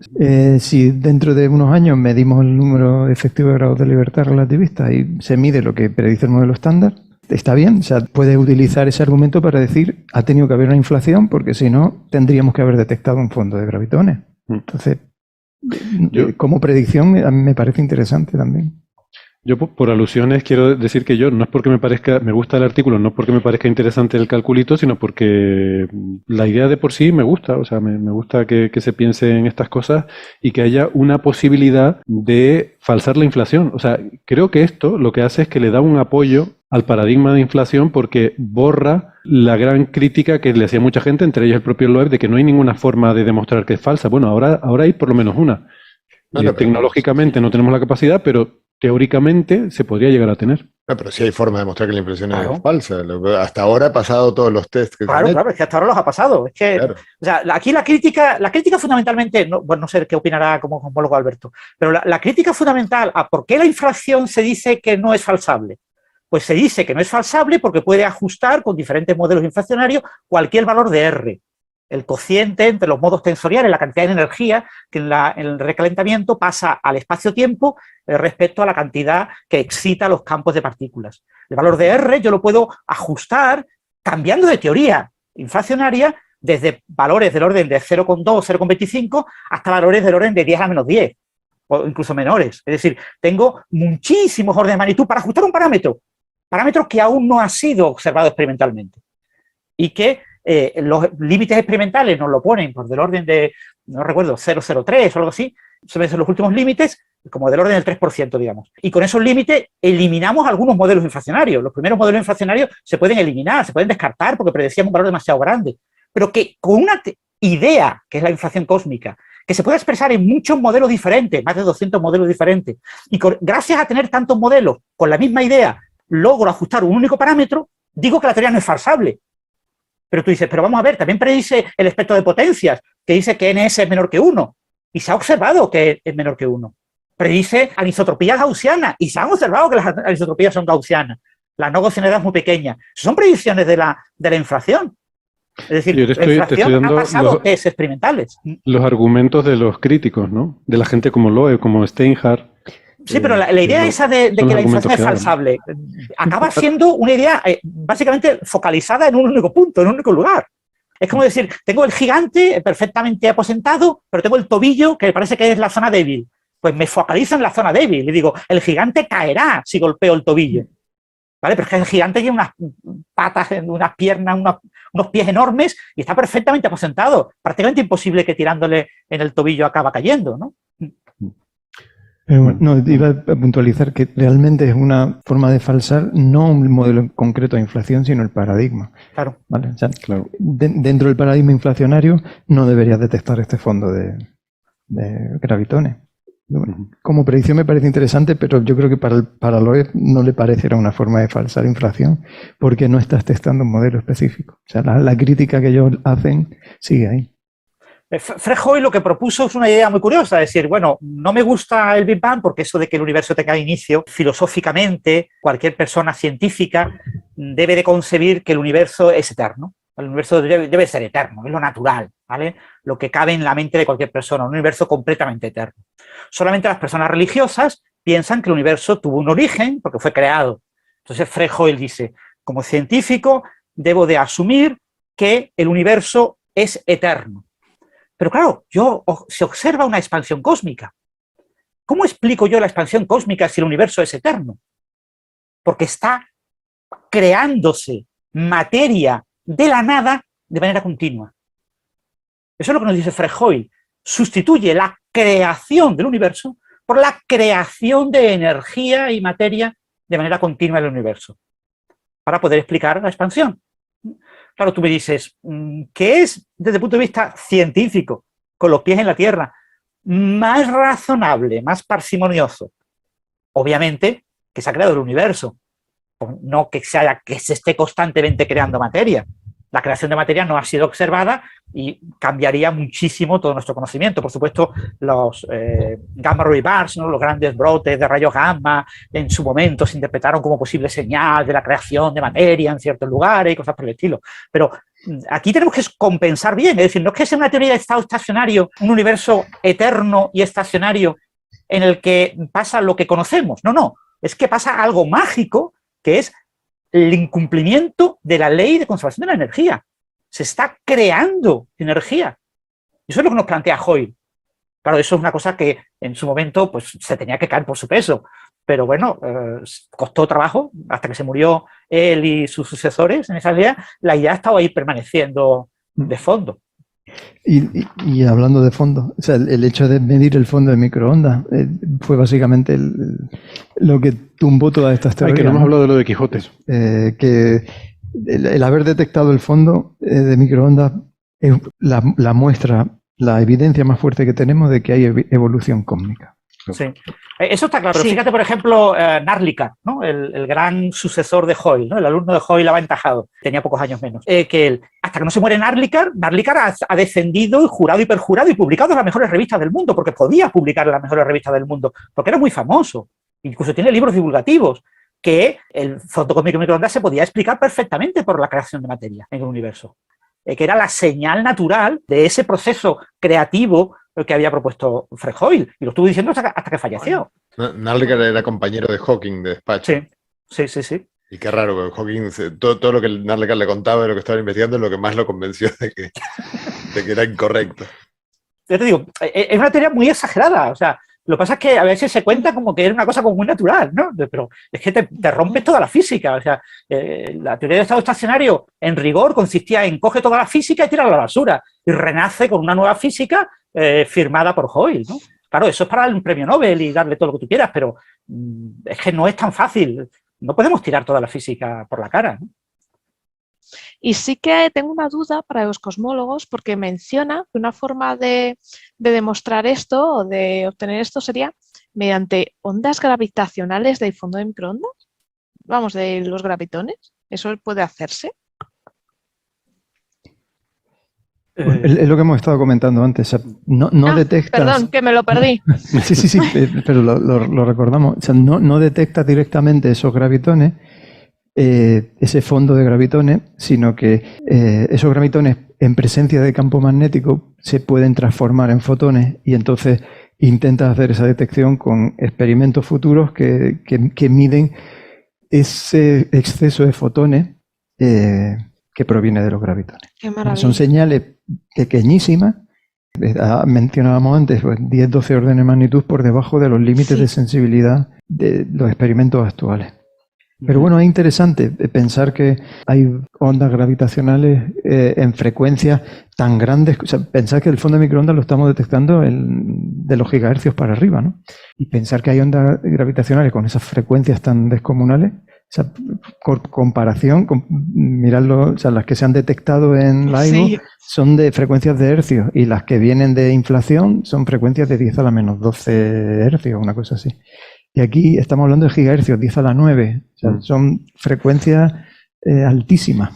Si dentro de unos años medimos el número efectivo de grados de libertad relativista y se mide lo que predice el modelo estándar, está bien, o sea, puedes utilizar ese argumento para decir, ha tenido que haber una inflación porque si no, tendríamos que haber detectado un fondo de gravitones. Entonces, como predicción, a mí me parece interesante también.
Yo por alusiones quiero decir que yo, no es porque me gusta el artículo, no es porque me parezca interesante el calculito, sino porque la idea de por sí me gusta, o sea, me gusta que se piense en estas cosas y que haya una posibilidad de falsar la inflación. O sea, creo que esto lo que hace es que le da un apoyo al paradigma de inflación porque borra la gran crítica que le hacía mucha gente, entre ellos el propio Loeb, de que no hay ninguna forma de demostrar que es falsa. Bueno, ahora hay por lo menos una. Tecnológicamente no tenemos la capacidad, pero teóricamente se podría llegar a tener.
No, pero sí hay forma de demostrar que la inflación es falsa. Hasta ahora ha pasado todos los tests que
Claro, es que hasta ahora los ha pasado. Es que,
claro.
O sea, aquí la crítica fundamentalmente, bueno, no sé qué opinará como cosmólogo Alberto, pero la crítica fundamental a por qué la inflación se dice que no es falsable. Pues se dice que no es falsable porque puede ajustar con diferentes modelos inflacionarios cualquier valor de R. El cociente entre los modos tensoriales, la cantidad de energía que en el recalentamiento pasa al espacio-tiempo respecto a la cantidad que excita los campos de partículas. El valor de R yo lo puedo ajustar cambiando de teoría inflacionaria desde valores del orden de 0,2, 0,25 hasta valores del orden de 10 a la menos 10 o incluso menores. Es decir, tengo muchísimos órdenes de magnitud para ajustar un parámetro que aún no ha sido observado experimentalmente y que los límites experimentales nos lo ponen por del orden de, no recuerdo, 0,03 o algo así, suelen ser los últimos límites, como del orden del 3%, digamos. Y con esos límites eliminamos algunos modelos inflacionarios. Los primeros modelos inflacionarios se pueden eliminar, se pueden descartar porque predecían un valor demasiado grande. Pero que con una idea, que es la inflación cósmica, que se puede expresar en muchos modelos diferentes, más de 200 modelos diferentes, y gracias a tener tantos modelos con la misma idea, logro ajustar un único parámetro, digo que la teoría no es falsable. Pero tú dices, pero vamos a ver, también predice el espectro de potencias, que dice que ns es menor que 1, y se ha observado que es menor que 1. Predice anisotropías gaussianas, y se han observado que las anisotropías son gaussianas. La no gaussianidad es muy pequeña. Son predicciones de la inflación. Es decir, la inflación ha pasado test experimentales.
Los argumentos de los críticos, ¿no? De la gente como Loeb, como Steinhardt.
Sí, pero la idea esa de que la inflación es falsable acaba siendo una idea básicamente focalizada en un único punto, en un único lugar. Es como decir, tengo el gigante perfectamente aposentado, pero tengo el tobillo que parece que es la zona débil. Pues me focalizo en la zona débil y digo, el gigante caerá si golpeo el tobillo. ¿Vale? Pero es que el gigante tiene unas patas, unas piernas, unos pies enormes y está perfectamente aposentado. Prácticamente imposible que tirándole en el tobillo acaba cayendo, ¿no?
Pero no, iba a puntualizar que realmente es una forma de falsar no un modelo concreto de inflación, sino el paradigma.
Claro.
¿Vale? O sea, claro. Dentro del paradigma inflacionario no deberías detectar este fondo de gravitones. Como predicción me parece interesante, pero yo creo que para Loeb no le parecerá una forma de falsar inflación porque no estás testando un modelo específico. O sea, la crítica que ellos hacen sigue ahí.
Fred Hoyle lo que propuso es una idea muy curiosa, es decir, bueno, no me gusta el Big Bang porque eso de que el universo tenga inicio, filosóficamente, cualquier persona científica debe de concebir que el universo es eterno. El universo debe ser eterno, es lo natural, ¿vale? Lo que cabe en la mente de cualquier persona, un universo completamente eterno. Solamente las personas religiosas piensan que el universo tuvo un origen porque fue creado. Entonces Fred Hoyle dice, como científico debo de asumir que el universo es eterno. Pero claro, se observa una expansión cósmica. ¿Cómo explico yo la expansión cósmica si el universo es eterno? Porque está creándose materia de la nada de manera continua. Eso es lo que nos dice Fred Hoyle. Sustituye la creación del universo por la creación de energía y materia de manera continua en el universo, para poder explicar la expansión. Claro, tú me dices, ¿qué es, desde el punto de vista científico, con los pies en la tierra, más razonable, más parsimonioso? Obviamente que se ha creado el universo, no que se esté constantemente creando materia. La creación de materia no ha sido observada y cambiaría muchísimo todo nuestro conocimiento. Por supuesto, los gamma ray bursts, ¿no? Los grandes brotes de rayos gamma, en su momento se interpretaron como posible señal de la creación de materia en ciertos lugares y cosas por el estilo. Pero aquí tenemos que compensar bien, es decir, no es que sea una teoría de estado estacionario, un universo eterno y estacionario en el que pasa lo que conocemos. No, es que pasa algo mágico, que es el incumplimiento de la ley de conservación de la energía. Se está creando energía. Eso es lo que nos plantea Hoyle. Claro, eso es una cosa que en su momento pues, se tenía que caer por su peso. Pero bueno, costó trabajo hasta que se murió él y sus sucesores en esa idea. La idea estaba ahí permaneciendo de fondo.
Y hablando de fondo, o sea, el hecho de medir el fondo de microondas fue básicamente lo que tumbó todas estas teorías.
Que no hemos hablado de lo de Quijote.
Que el haber detectado el fondo de microondas es la muestra, la evidencia más fuerte que tenemos de que hay evolución cósmica.
Sí, eso está claro. Pero fíjate, por ejemplo, Narlikar, ¿no? El gran sucesor de Hoyle, ¿no? El alumno de Hoyle aventajado, tenía pocos años menos. Que él, hasta que no se muere Narlikar ha descendido, jurado y perjurado y publicado en las mejores revistas del mundo, porque podía publicar en las mejores revistas del mundo, porque era muy famoso. Incluso tiene libros divulgativos, que el fondo cósmico microondas se podía explicar perfectamente por la creación de materia en el universo. Que era la señal natural de ese proceso creativo que había propuesto Fred Hoyle, y lo estuvo diciendo hasta que falleció.
Narlikar era compañero de Hawking de despacho.
Sí.
Y qué raro, porque Hawking, todo lo que Narlikar le contaba de lo que estaba investigando es lo que más lo convenció de que era incorrecto.
Yo te digo, es una teoría muy exagerada, o sea, lo que pasa es que a veces se cuenta como que es una cosa como muy natural, ¿no? Pero es que te rompes toda la física, o sea, la teoría del estado estacionario, en rigor, consistía en coge toda la física y tira a la basura, y renace con una nueva física firmada por Hoyle, ¿no? Claro, eso es para darle un premio Nobel y darle todo lo que tú quieras, pero es que no es tan fácil, no podemos tirar toda la física por la cara, ¿no?
Y sí que tengo una duda para los cosmólogos, porque menciona que una forma de demostrar esto o de obtener esto sería mediante ondas gravitacionales del fondo de microondas. Vamos, de los gravitones. ¿Eso puede hacerse?
Es lo que hemos estado comentando antes. O sea, no detectas...
Perdón, que me lo perdí.
Sí, pero lo recordamos. O sea, no detectas directamente esos gravitones, ese fondo de gravitones, sino que esos gravitones en presencia de campo magnético se pueden transformar en fotones, y entonces intentas hacer esa detección con experimentos futuros que miden ese exceso de fotones que proviene de los gravitones.
Qué maravilla.
Son señales pequeñísimas. Mencionábamos antes, pues, 10-12 órdenes de magnitud por debajo de los límites de sensibilidad de los experimentos actuales. Pero bueno, es interesante pensar que hay ondas gravitacionales en frecuencias tan grandes. O sea, pensar que el fondo de microondas lo estamos detectando de los gigahercios para arriba, ¿no? Y pensar que hay ondas gravitacionales con esas frecuencias tan descomunales, o sea, comparación, mirarlo, o sea, las que se han detectado en LIGO son de frecuencias de hercios, y las que vienen de inflación son frecuencias de 10 a la menos 12 hercios, una cosa así. Y aquí estamos hablando de gigahercios, 10 a la 9. O sea, son frecuencias altísimas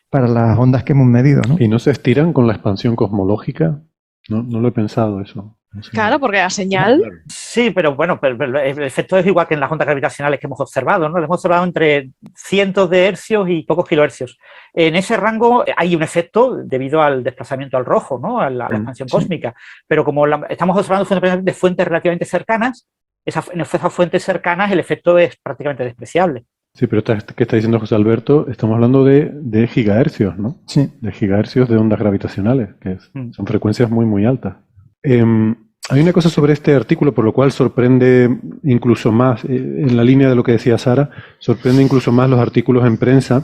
para las ondas que hemos medido, ¿no?
¿Y no se estiran con la expansión cosmológica? No lo he pensado eso. No sé.
Claro, porque la señal...
Sí, pero bueno, pero el efecto es igual que en las ondas gravitacionales que hemos observado, ¿no? Hemos observado entre cientos de hercios y pocos kilohercios. En ese rango hay un efecto debido al desplazamiento al rojo, ¿no? A la expansión cósmica. Pero como estamos observando de fuentes relativamente cercanas, en esas fuentes cercanas el efecto es prácticamente despreciable.
Sí, pero ¿qué está diciendo José Alberto? Estamos hablando de gigahercios, ¿no?
Sí.
De gigahercios de ondas gravitacionales, que son frecuencias muy, muy altas. Hay una cosa sobre este artículo por lo cual sorprende incluso más, en la línea de lo que decía Sara, sorprende incluso más los artículos en prensa,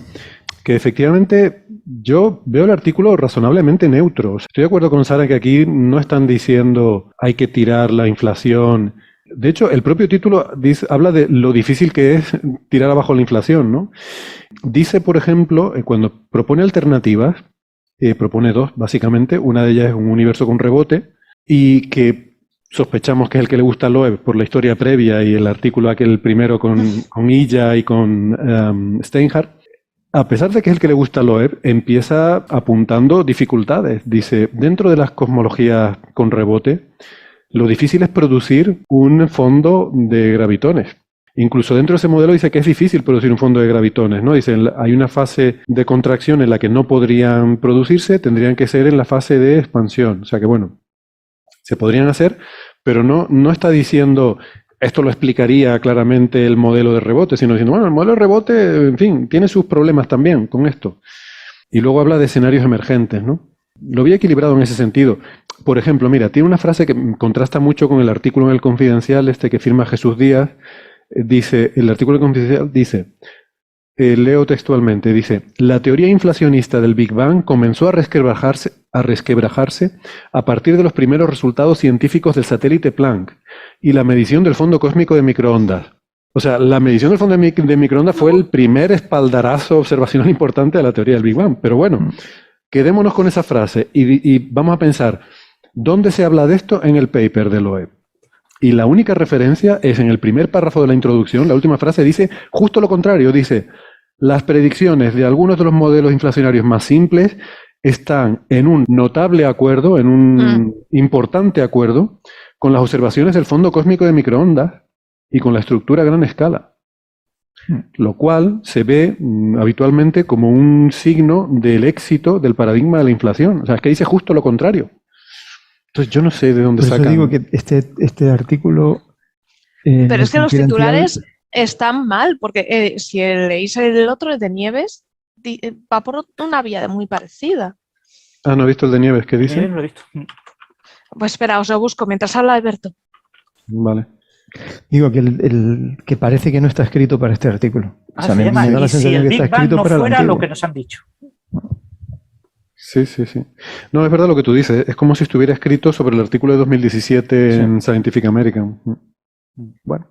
que efectivamente yo veo el artículo razonablemente neutro. Estoy de acuerdo con Sara que aquí no están diciendo hay que tirar la inflación. De hecho, el propio título habla de lo difícil que es tirar abajo la inflación, ¿no? Dice, por ejemplo, cuando propone alternativas, propone dos, básicamente. Una de ellas es un universo con rebote y que sospechamos que es el que le gusta a Loeb por la historia previa y el artículo aquel primero con Illa y con Steinhardt. A pesar de que es el que le gusta a Loeb, empieza apuntando dificultades. Dice, dentro de las cosmologías con rebote, lo difícil es producir un fondo de gravitones. Incluso dentro de ese modelo dice que es difícil producir un fondo de gravitones, ¿no? Dice, hay una fase de contracción en la que no podrían producirse, tendrían que ser en la fase de expansión. O sea que, bueno, se podrían hacer, pero no está diciendo, esto lo explicaría claramente el modelo de rebote, sino diciendo, bueno, el modelo de rebote, en fin, tiene sus problemas también con esto. Y luego habla de escenarios emergentes, ¿no? Lo vi equilibrado en ese sentido. Por ejemplo, mira, tiene una frase que contrasta mucho con el artículo en El Confidencial, que firma Jesús Díaz. Dice, el artículo del Confidencial dice, leo textualmente, dice, la teoría inflacionista del Big Bang comenzó a resquebrajarse a partir de los primeros resultados científicos del satélite Planck y la medición del fondo cósmico de microondas. O sea, la medición del fondo de microondas fue el primer espaldarazo observacional importante de la teoría del Big Bang. Pero bueno, quedémonos con esa frase y vamos a pensar, ¿dónde se habla de esto? En el paper de Loeb. Y la única referencia es en el primer párrafo de la introducción, la última frase dice justo lo contrario, dice, las predicciones de algunos de los modelos inflacionarios más simples están en un notable acuerdo, en un importante acuerdo, con las observaciones del fondo cósmico de microondas y con la estructura a gran escala. Lo cual se ve habitualmente como un signo del éxito del paradigma de la inflación. O sea, es que dice justo lo contrario. Entonces yo no sé de dónde sacan.
Por eso digo que este artículo...
Pero es que los titulares están mal, porque si leéis el otro, el de Nieves, va por una vía muy parecida.
Ah, no he visto el de Nieves, ¿qué dice?
No lo he visto.
Pues espera, os lo busco mientras habla Alberto.
Vale.
Digo que que parece que no está escrito para este artículo. O sea, me da la
y si
sensación
el
que está
Big Bang
escrito
no
para el
fuera
antiguo.
lo que nos han dicho.
Sí. No, es verdad lo que tú dices. Es como si estuviera escrito sobre el artículo de 2017 en Scientific American. Bueno.